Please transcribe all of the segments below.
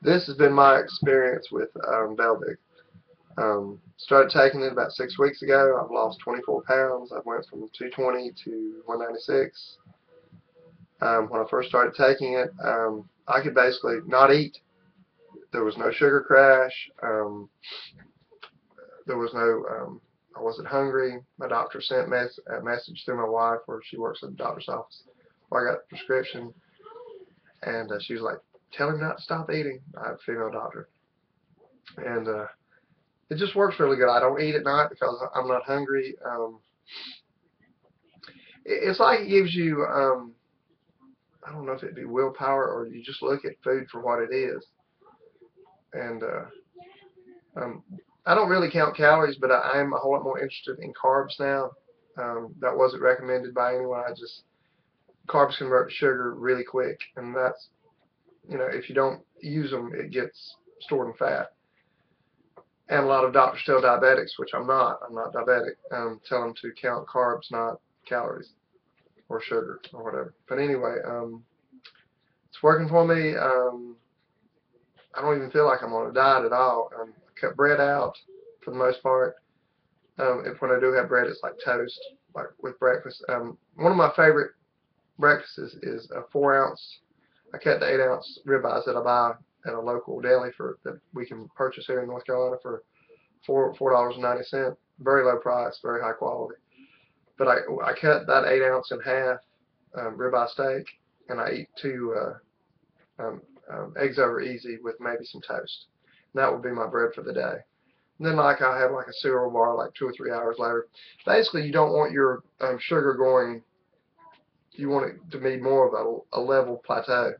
this has been my experience with Belviq. Started taking it about 6 weeks ago. I've lost 24 pounds. I went from 220 to 196. When I first started taking it, I could basically not eat. There was no sugar crash. There was no, I wasn't hungry. My doctor sent a message through my wife where she works at the doctor's office where I got the prescription. And she was like, tell him not to stop eating. I have a female doctor. And it just works really good. I don't eat at night because I'm not hungry. It's like it gives you, I don't know if it'd be willpower or you just look at food for what it is. And um, I don't really count calories, but I am a whole lot more interested in carbs now. That wasn't recommended by anyone. Carbs convert to sugar really quick, and that's, if you don't use them, it gets stored in fat. And a lot of doctors tell diabetics, which I'm not. I'm not diabetic. Tell them to count carbs, not calories or sugar or whatever. But anyway, it's working for me. I don't even feel like I'm on a diet at all. I cut bread out for the most part. When I do have bread, it's like toast, like with breakfast. One of my favorite breakfasts is a 4-ounce. I cut the 8-ounce ribeyes that I buy at a local deli that we can purchase here in North Carolina for $4.90. Very low price, very high quality. But I cut that 8-ounce in half, ribeye steak, and I eat 2 eggs over easy with maybe some toast. And that would be my bread for the day. And then I have like a cereal bar like 2 or 3 hours later. Basically, you don't want your sugar going. You want it to be more of a level plateau.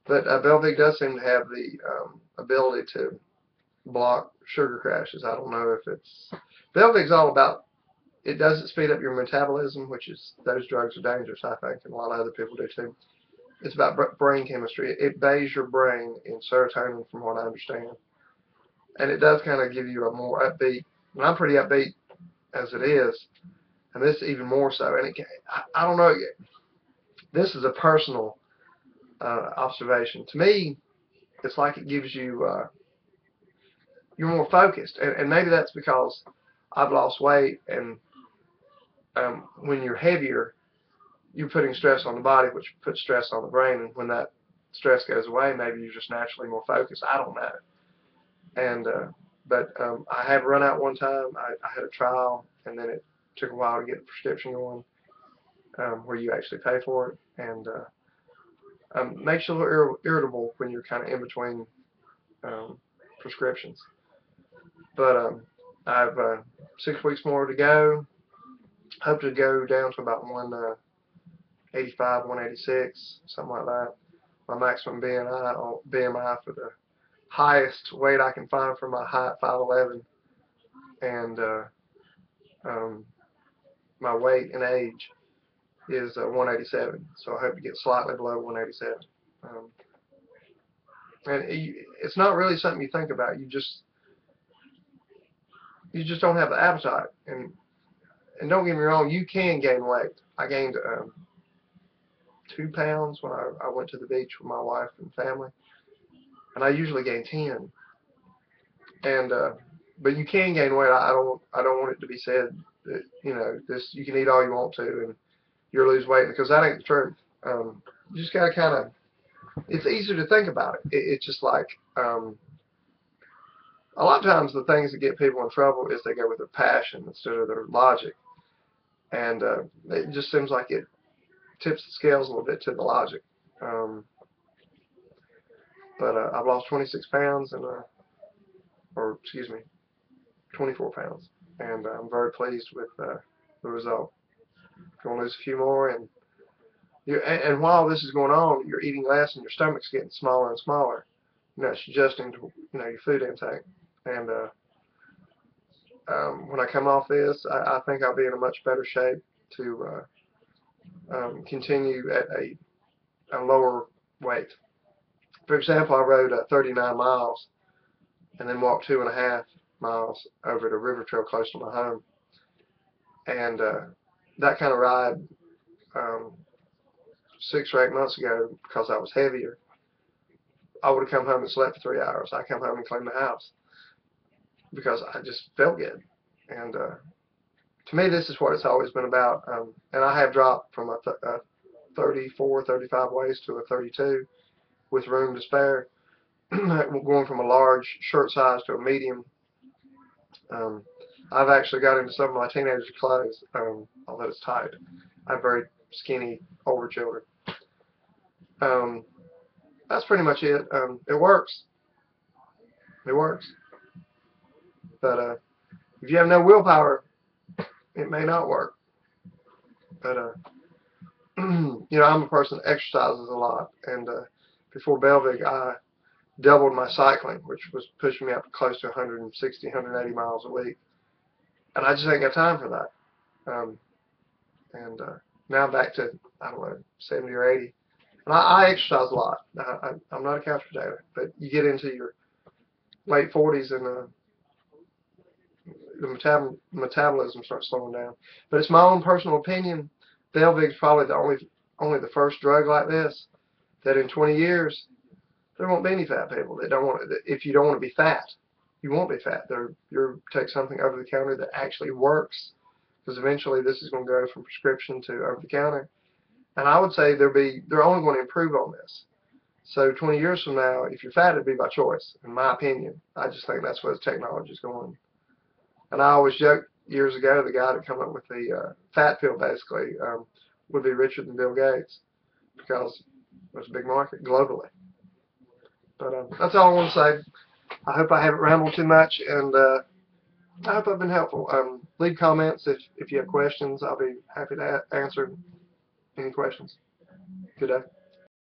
But Belviq does seem to have the ability to block sugar crashes. I don't know if it's... Belviq's all about, it doesn't speed up your metabolism, which is, those drugs are dangerous, I think, and a lot of other people do too. It's about brain chemistry. It bathes your brain in serotonin, from what I understand. And it does kind of give you a more upbeat, and I'm pretty upbeat as it is, and this even more so. And I don't know, this is a personal observation. To me, it's like it gives you, you're more focused. And maybe that's because I've lost weight, and when you're heavier, you're putting stress on the body, which puts stress on the brain, and when that stress goes away, maybe you're just naturally more focused. I don't know. And but I have run out one time. I had a trial, and then it took a while to get the prescription going, where you actually pay for it, and makes you a little irritable when you're kind of in between prescriptions. But I have 6 weeks more to go. Hope to go down to about 185, 186, something like that. My maximum BMI for the highest weight I can find for my height, 5'11", and my weight and age is 187. So I hope to get slightly below 187. And it's not really something you think about. You just don't have the appetite. And don't get me wrong, you can gain weight. I gained 2 pounds when I went to the beach with my wife and family, and I usually gain 10. And but you can gain weight. I don't want it to be said that this, you can eat all you want to and you'll lose weight, because that ain't the truth. You just gotta kind of. It's easier to think about it. It's just like a lot of times the things that get people in trouble is they go with their passion instead of their logic, and it just seems like it tips the scales a little bit to the logic. But I've lost 26 pounds, and or excuse me, 24 pounds, and I'm very pleased with the result. Going to lose a few more, and while this is going on, you're eating less, and your stomach's getting smaller and smaller. It's adjusting to your food intake. And when I come off this, I think I'll be in a much better shape to continue at a lower weight. For example, I rode 39 miles and then walked 2.5 miles over to River Trail close to my home. And that kind of ride 6 or 8 months ago, because I was heavier, I would have come home and slept for 3 hours. I come home and clean the house because I just felt good. And to me, this is what it's always been about. And I have dropped from a 34, 35 waist to a 32 with room to spare, going from a large shirt size to a medium. Um, I've actually got into some of my teenagers' clothes, although it's tight. I have very skinny older children. Um, that's pretty much it. It works. It works. But if you have no willpower, it may not work. But you know, I'm a person that exercises a lot, and before Belviq, I doubled my cycling, which was pushing me up close to 160, 180 miles a week, and I just ain't got time for that. And now I'm back to, I don't know, 70 or 80. And I exercise a lot. I'm not a couch potato, but you get into your late 40s and the metabolism starts slowing down. But it's my own personal opinion. Belviq is probably only the first drug like this that in 20 years there won't be any fat people that don't want it. If you don't want to be fat, you won't be fat. You'll take something over the counter that actually works, because eventually this is going to go from prescription to over the counter. And I would say they're only going to improve on this. So 20 years from now, if you're fat, it'd be by choice, in my opinion. I just think that's where the technology is going. And I always joked years ago, the guy that came up with the fat pill basically would be richer than Bill Gates, because there's a big market globally. But that's all I want to say. I hope I haven't rambled too much, and I hope I've been helpful. Leave comments if you have questions. I'll be happy to answer any questions. Good day.